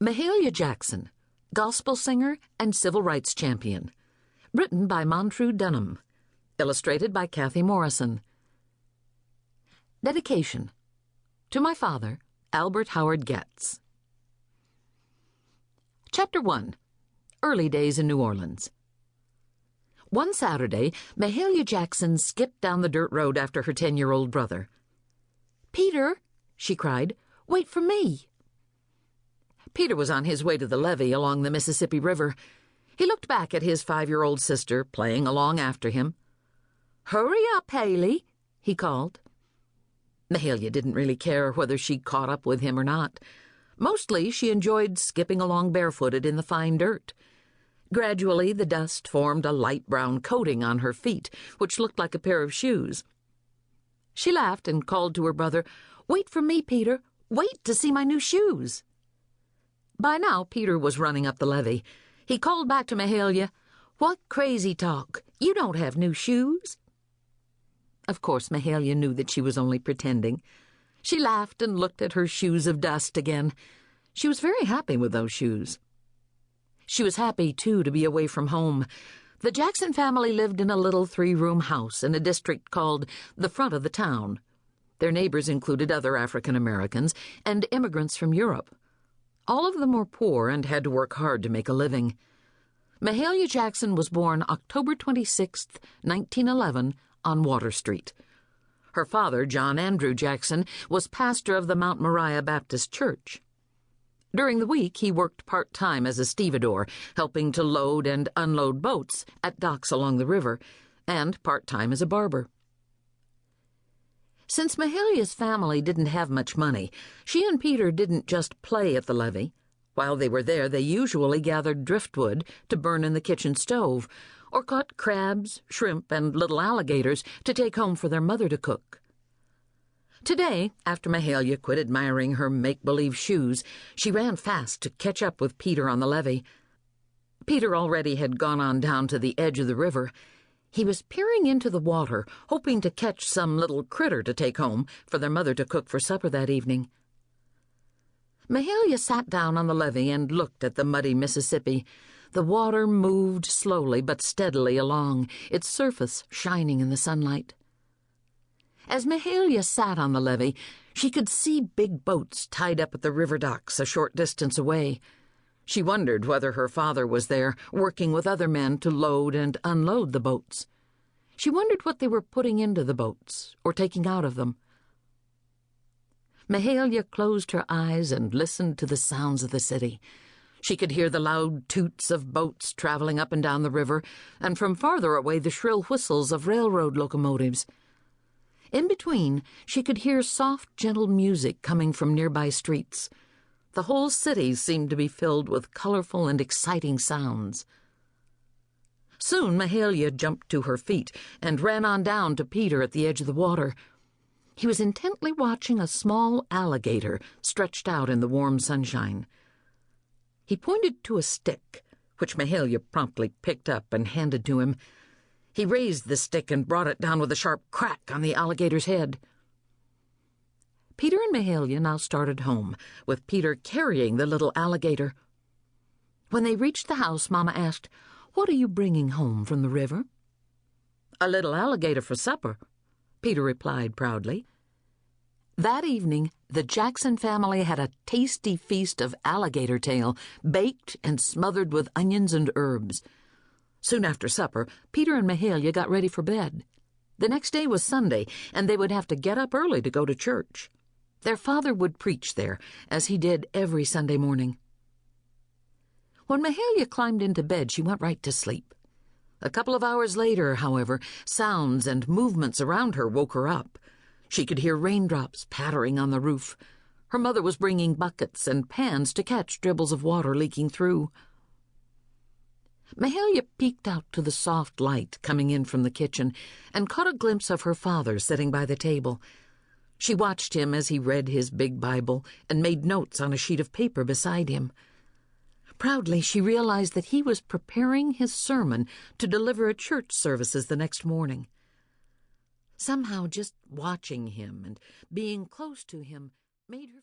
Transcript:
Mahalia Jackson, gospel singer and civil rights champion. Written by Montrew Dunham. Illustrated by Kathy Morrison. Dedication. To my father, Albert Howard Getz. Chapter 1. Early Days in New Orleans. One Saturday, Mahalia Jackson skipped down the dirt road after her 10-year-old brother. "Peter," she cried, "wait for me." Peter was on his way to the levee along the Mississippi River. He looked back at his 5-year-old sister playing along after him. "Hurry up, Halie," he called. Mahalia didn't really care whether she caught up with him or not. Mostly she enjoyed skipping along barefooted in the fine dirt. Gradually the dust formed a light brown coating on her feet, which looked like a pair of shoes. She laughed and called to her brother, "Wait for me, Peter. Wait to see my new shoes." By now, Peter was running up the levee. He called back to Mahalia, "What crazy talk? You don't have new shoes." Of course, Mahalia knew that she was only pretending. She laughed and looked at her shoes of dust again. She was very happy with those shoes. She was happy, too, to be away from home. The Jackson family lived in a little 3-room house in a district called the front of the town. Their neighbors included other African Americans and immigrants from Europe. All of them were poor and had to work hard to make a living. Mahalia Jackson was born October 26, 1911, on Water Street. Her father, John Andrew Jackson, was pastor of the Mount Moriah Baptist Church. During the week, he worked part-time as a stevedore, helping to load and unload boats at docks along the river, and part-time as a barber. Since Mahalia's family didn't have much money, she and Peter didn't just play at the levee. While they were there, they usually gathered driftwood to burn in the kitchen stove, or caught crabs, shrimp, and little alligators to take home for their mother to cook. Today, after Mahalia quit admiring her make-believe shoes, she ran fast to catch up with Peter on the levee. Peter already had gone on down to the edge of the river. He was peering into the water, hoping to catch some little critter to take home for their mother to cook for supper that evening. Mahalia sat down on the levee and looked at the muddy Mississippi. The water moved slowly but steadily along, its surface shining in the sunlight. As Mahalia sat on the levee, she could see big boats tied up at the river docks a short distance away. She wondered whether her father was there, working with other men to load and unload the boats. She wondered what they were putting into the boats, or taking out of them. Mahalia closed her eyes and listened to the sounds of the city. She could hear the loud toots of boats traveling up and down the river, and from farther away the shrill whistles of railroad locomotives. In between, she could hear soft, gentle music coming from nearby streets. The whole city seemed to be filled with colorful and exciting sounds. Soon Mahalia jumped to her feet and ran on down to Peter at the edge of the water. He was intently watching a small alligator stretched out in the warm sunshine. He pointed to a stick, which Mahalia promptly picked up and handed to him. He raised the stick and brought it down with a sharp crack on the alligator's head. Peter and Mahalia now started home, with Peter carrying the little alligator. When they reached the house, Mama asked, "What are you bringing home from the river?" "A little alligator for supper," Peter replied proudly. That evening, the Jackson family had a tasty feast of alligator tail, baked and smothered with onions and herbs. Soon after supper, Peter and Mahalia got ready for bed. The next day was Sunday, and they would have to get up early to go to church. Their father would preach there, as he did every Sunday morning. When Mahalia climbed into bed, she went right to sleep. A couple of hours later, however, sounds and movements around her woke her up. She could hear raindrops pattering on the roof. Her mother was bringing buckets and pans to catch dribbles of water leaking through. Mahalia peeked out to the soft light coming in from the kitchen and caught a glimpse of her father sitting by the table. She watched him as he read his big Bible and made notes on a sheet of paper beside him. Proudly, she realized that he was preparing his sermon to deliver at church services the next morning. Somehow, just watching him and being close to him made her